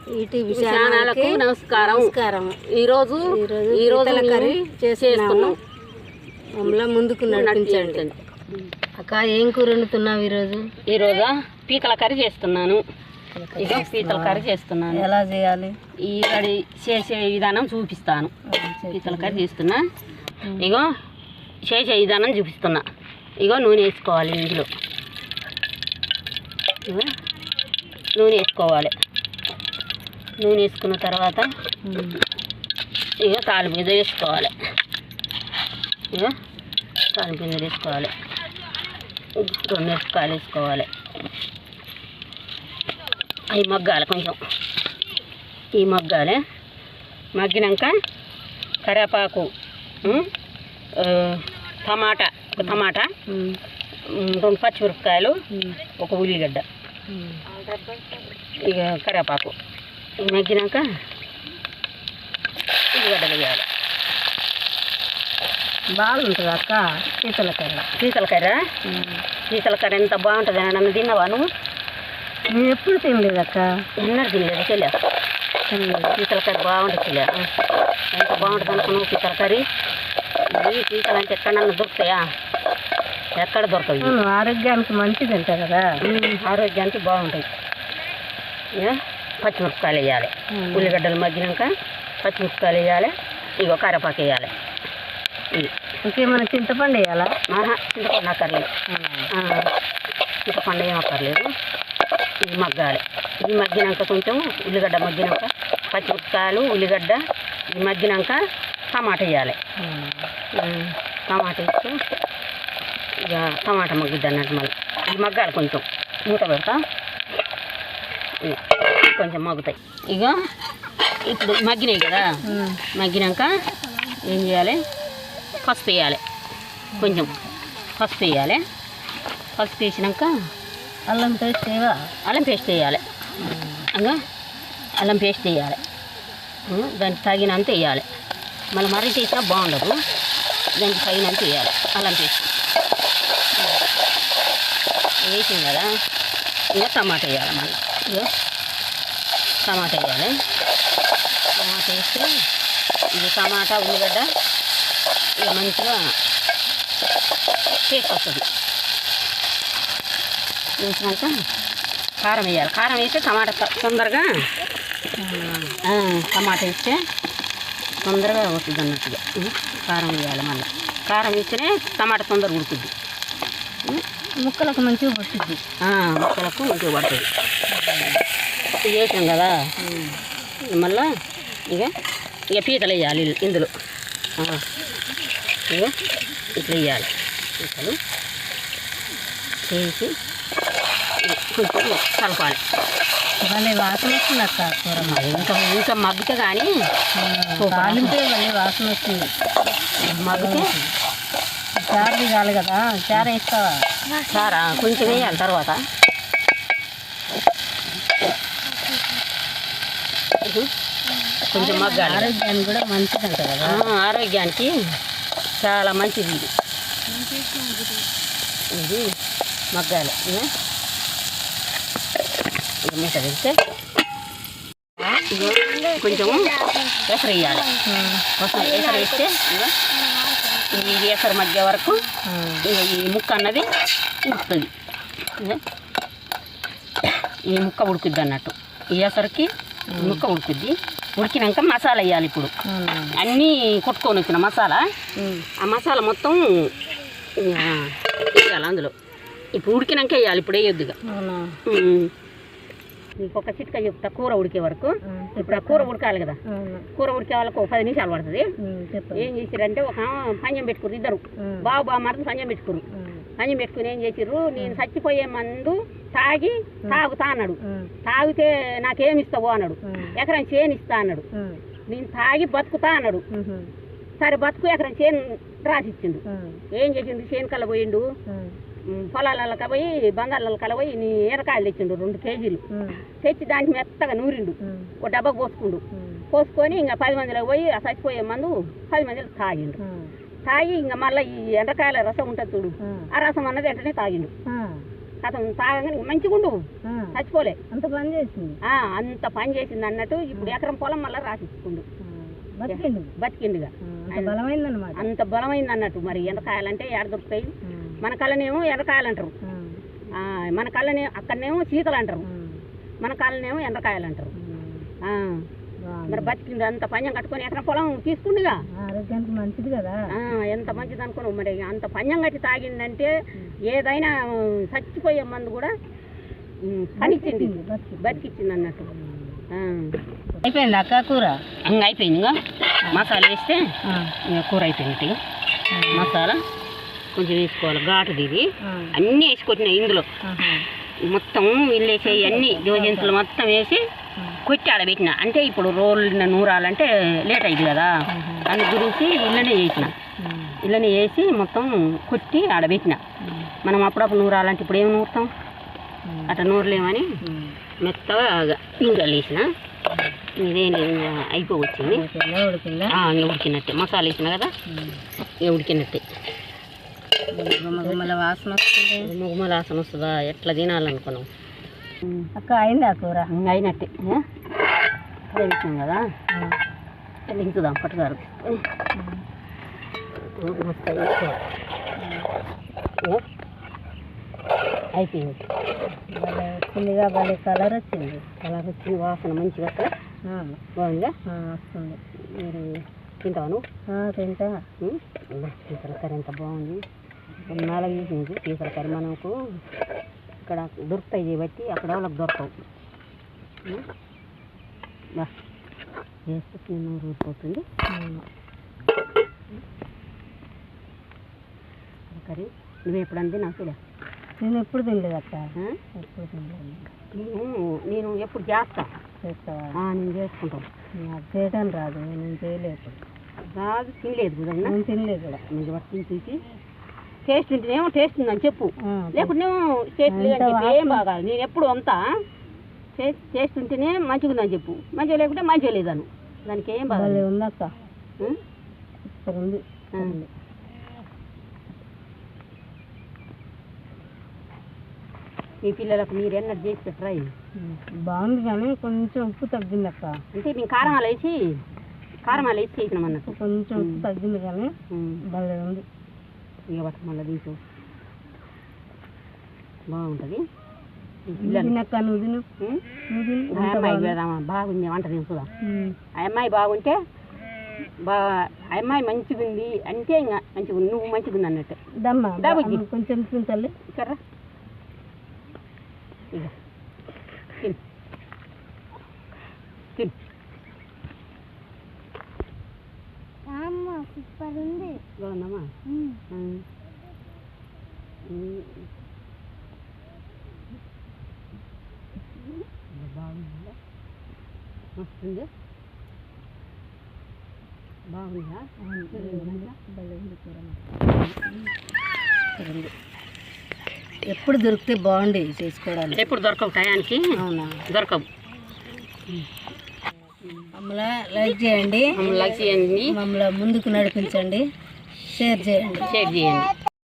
ETV ఛానల్కి నమస్కారం. ఈరోజు కర్రీ చేసుకున్నాం. మమ్మల్ని ముందుకు నడిపించండి. అక్క ఏం కూర వండుతున్నావు ఈరోజు? పీతల కర్రీ చేస్తున్నాను. ఇక పీతల కర్రీ చేస్తున్నాను. ఎలా చేయాలి? ఈ రెడీ చేసే విధానం చూపిస్తాను. పీతల కర్రీ చేస్తున్నా. ఇగో చేసే విధానం చూపిస్తున్నా. ఇగో నూనె వేసుకోవాలి. ఇందులో ఇగో నూనె వేసుకోవాలి. నూనె వేసుకున్న తర్వాత ఇక తాలింపు గింజలు వేసుకోవాలి. ఇక తాలింపు గింజలు వేసుకోవాలి. 2 మిరపకాయలు వేసుకోవాలి. అవి మగ్గాలి. కొంచెం ఈ మగ్గాలి. మగ్గినాక కరివేపాకు, టమాటా 2 పచ్చిమిరపకాయలు, 1 ఉల్లిగడ్డ, ఇక కరివేపాకు మగ్గినాక ఉల్లిగడ్డలు వేయాలి. బాగుంటుంది అక్క పీతల కర్రీ ఎంత బాగుంటుంది. నన్ను తిన్నావా నువ్వు? నేను ఎప్పుడు తినలేదు అక్క. ఎన్నడూ తినలేదు. చెల్లె పీతల కర్రీ బాగుంటుంది. చెల్లె ఎంత బాగుంటుంది అనుకున్నావు పీతల కర్రీ? ఈ పీతలు అంటే ఎక్కడన్నా దొరుకుతాయా? ఎక్కడ దొరకదు. ఆరోగ్యానికి మంచిది అంట కదా. ఆరోగ్యానికి బాగుంటుంది. ఇక పచ్చిమిరపకాయలు వేయాలి. ఉల్లిగడ్డలు మగ్గినాక పచ్చిమిరపకాయలు వేయాలి. ఇగో కరివేపాకు వేయాలి. ఇది ఇంకేమైనా చింతపండు వేయాలా? చింతపండు అక్కర్లేదు. చింతపండు ఏం అక్కర్లేదు. ఇది మగ్గాలి. ఇది మగ్గినాక కొంచెం ఉల్లిగడ్డ మగ్గినాక పచ్చిమిరపకాయలు, ఉల్లిగడ్డ ఇది మగ్గినాక టమాటా వేయాలి. టమాటా వేస్తే ఇక టమాటా మగ్గిద్ది అన్నట్టు. మళ్ళీ ఇది మగ్గాలి. కొంచెం మూత పెడతా. కొంచెం మగ్గుతాయి. ఇక ఇప్పుడు మగ్గినాయి కదా. మగ్గినాక ఏం చేయాలి? పసుపు వేయాలి. కొంచెం పసుపు వేయాలి. పసుపు వేసినాక అల్లం పేస్ట్ వేయాలి. ఇంకా అల్లం పేస్ట్ వేయాలి. దానికి తగినంత వేయాలి. మళ్ళీ మరీ చేసినా బాగుండదు. దానికి తగినంత వేయాలి అల్లం పేస్ట్. వేసింది కదా. ఇంకా టమాటా వేయాలి. మళ్ళీ ఇక టమాటా వేయాలి. టమాటా వేస్తే ఇది టమాటా ఉల్లిగడ్డ ఇక మంచిగా టేస్ట్ వస్తుంది. వేసినాక కారం వేయాలి. కారం వేస్తే టమాటా తొందరగా టమాటా వేస్తే తొందరగా వస్తుంది అన్నట్టుగా. కారం వేయాలి. మళ్ళీ కారం వేస్తేనే టమాటా తొందరగా ఉడుకుద్ది. ముక్కలకు మంచిగా పడుతుంది. ముక్కలకు మంచిగా పడుతుంది. వేసాం కదా. మళ్ళా ఇక పీతలు వేయాలి. ఇందులో ఇక ఇట్లా వేయాలి. పీతలు వేసి కొంచెం కలపాలి. మళ్ళీ వాసన వస్తుంది అక్క కూర. ఇంకా మగ్గితే కానీ కాలింపే మళ్ళీ వాసన వస్తుంది. మగ్గితే చారు దిగాలి కదా. చారు వేస్తావా? చారా కొంచెం వేయాలి. తర్వాత కొంచెం మగ్గాలి. ఆరోగ్యానికి కూడా మంచిది అంట కదా. ఆరోగ్యానికి చాలా మంచిది. ఇది మగ్గాలి. మూత వేస్తే కొంచెం ఎసరు వేయాలి. ఎసరు వేస్తే ఇది ఎసరు మధ్య వరకు ఈ ముక్క అన్నది ఉడుకుతుంది. ఈ ముక్క ఉడుకుద్ది అన్నట్టు. ఈ ఎసరికి ముక్క ఉడుకుద్ది. ఉడికినాక మసాలా వేయాలి. ఇప్పుడు అన్నీ కొట్టుకొని వచ్చిన మసాలా, ఆ మసాలా మొత్తం వేయాలి అందులో. ఇప్పుడు ఉడికినాక వేయాలి. ఇప్పుడు వేయొద్దుగా. నీకు ఒక చిట్కా చెప్తా. కూర ఉడికే వరకు. ఇప్పుడు ఆ కూర ఉడకాలి కదా. కూర ఉడికే వాళ్ళకు 10 నిమిషాలు పడుతుంది. ఏం చేసిరంటే ఒక పంజం పెట్టుకురు. ఇద్దరు బాబు మరది పంజం పెట్టుకురు. పంజం పెట్టుకుని ఏం చేసిర్రు? నేను చచ్చిపోయే మందు తాగుతా అన్నాడు. తాగితే నాకేమిస్తావు అన్నాడు. ఎకరం చేను ఇస్తా అన్నాడు. నేను తాగి బతుకుతా అన్నాడు. సరే బతుకు ఎకరం చేను రాసిచ్చిండు. ఏం చేసిండు? చేను కల పోయిండు. పొలాలలో పోయి బంగాళాల కలపోయి నీ ఎరకాయలు తెచ్చిండు 2 కేజీలు. తెచ్చి దానికి మెత్తగా నూరిండు. ఒక డబ్బా పోసుకుండు. పోసుకొని ఇంకా 10 మందిలో పోయి ఆ చచ్చిపోయే మందు 10 మందిలో తాగిండు. తాగి ఇంకా మళ్ళీ ఈ ఎండకాయల రసం ఉంటుంది చూడు, ఆ రసం అన్నది వెంటనే తాగిండు. అతను తాగగానే మంచిగా ఉండు చచ్చిపోలే అంత పని చేసింది అన్నట్టు ఇప్పుడు ఎకరం పొలం మళ్ళీ రాసిచ్చుకుండు బతికిండుగా అంత బలమైంది అన్నట్టు. మరి ఎండకాయలంటే ఏడ దొరుకుతాయి? మన కళ్ళనేమో ఎండకాయలు అంటారు, మన కళ్ళనే అక్కడనేమో చీకలు అంటారు, మన కళ్ళనేమో ఎండకాయలు అంటారు. మరి బతికిండు అంత పంజం కట్టుకొని ఎకరం పొలం తీసుకుండుగా, ఆరోగ్యానికి మంచిది కదా, ఎంత మంచిది అనుకున్నావు. మరి అంత పంజం కట్టి తాగిందంటే ఏదైనా చచ్చిపోయే మందు కూడా పనిచ్చింది, బతికిచ్చింది అన్నట్టు. అయిపోయింది అక్క కూర? అయిపోయింది. ఇంకా మసాలా వేస్తే కూర అయిపోయింది. మసాలా కొంచెం వేసుకోవాలి, ఘాటుది ఇది. అన్నీ వేసి కొట్టినాయి ఇందులో, మొత్తం వీళ్ళు వేసేవి అన్నీ దివజంతులు మొత్తం వేసి కొట్టి ఆడబెట్టిన. అంటే ఇప్పుడు రోళ్ళ నూరాలంటే లేట్ అయింది కదా, దాని గురించి ఇళ్ళనే చేసిన. ఇళ్ళని వేసి మొత్తం కొట్టి ఆడబెట్టిన. మనం అప్పుడప్పుడు నూరాలంటే ఇప్పుడు ఏం నూరుతాం, అట్లా నూరలేమని మెత్తగా ఇంజలు వేసిన. ఇదేం లేదు, అయిపోవచ్చింది. ఉడికినట్టే మసాలా వేసిన కదా, ఉడికినట్టే. గుమ్మల వాసన వస్తుంది. గుమ్మల వాసన వస్తుందా? ఎట్లా తినాలనుకున్నాం అక్క? అయింది ఆ కూర? అయినట్టే వేసాం కదా, లించుదాం పట్టుగారు. అయిపోయింది. భలే వచ్చిందిగా, భలే కలర్ వచ్చింది. కలర్ వచ్చింది, వాసన మంచిగా బాగుందిగా వస్తుంది. మీరు తింటాను? తింటా. పీతల కర్రీ ఎంత బాగుంది. 4 చేసింది పీతల కర్రీ. మనకు ఇక్కడ దొరుకుతాయి కాబట్టి అక్కడ వాళ్ళకి దొరకవు. బా వేస్తే తిన్న ఊరిపోతుంది కర్రీ. నువ్వు ఎప్పుడంటే నాకు నేను ఎప్పుడు తినలేదు అక్క, ఎప్పుడు తినలేదు. నేను ఎప్పుడు చేస్తా. చేస్తావా? నేను చేసుకుంటాను. నాకు చేయడం రాదు, నేను చేయలేదు. రాదు, తినలేదు కూడా. నేను తినలేదు కూడా. మంచి వర్తిని చూసి టేస్ట్ ఉంటేనేమో టేస్ట్ ఉందని చెప్పు, లేకుంటేనేమో టేస్ట్ లేదని చెప్పి ఏం బాగా. నేను ఎప్పుడు అంతా టేస్ట్ ఉంటేనే మంచిగా ఉందని చెప్పు, మంచిగా లేకుంటే మంచిగా లేదను. దానికి ఏం బాగా ఉంది అక్క, ఉంది. మీ పిల్లలకు మీరు ఎన్నట్టు చేసి పెట్టరా? బాగుంది కానీ కొంచెం ఉప్పు తగ్గింది అక్క. అంటే మేము కారం వేసి చేసినాం అన్నట్టు. కొంచెం ఉప్పు తగ్గింది కానీ భలే ఉంది. ఇక బట్ట మళ్ళీ తీసు బాగుంటుంది. అమ్మాయి పెడదామా? బాగుంది వంట చూద్దాం. ఆ అమ్మాయి బాగుంటే ఆ అమ్మాయి మంచిగా ఉంది అంటే ఇంకా మంచిగా ఉంది, నువ్వు మంచిగా ఉంది అన్నట్టు. కొంచెం తింటాలి కర్రా. ఇక తిను తిను. సూపర్ ఉంది. బాగుందమ్మా? బాగుందా? వస్తుంది. బాగుందా? ఎప్పుడు దొరికితే బాగుండే చేసుకోవడానికి. ఎప్పుడు దొరకవు టయానికి. అవునా? దొరకవు. మమ్మల్ని లైక్ చేయండి, మమ్మల్ని ముందుకు నడిపించండి, షేర్ చేయండి.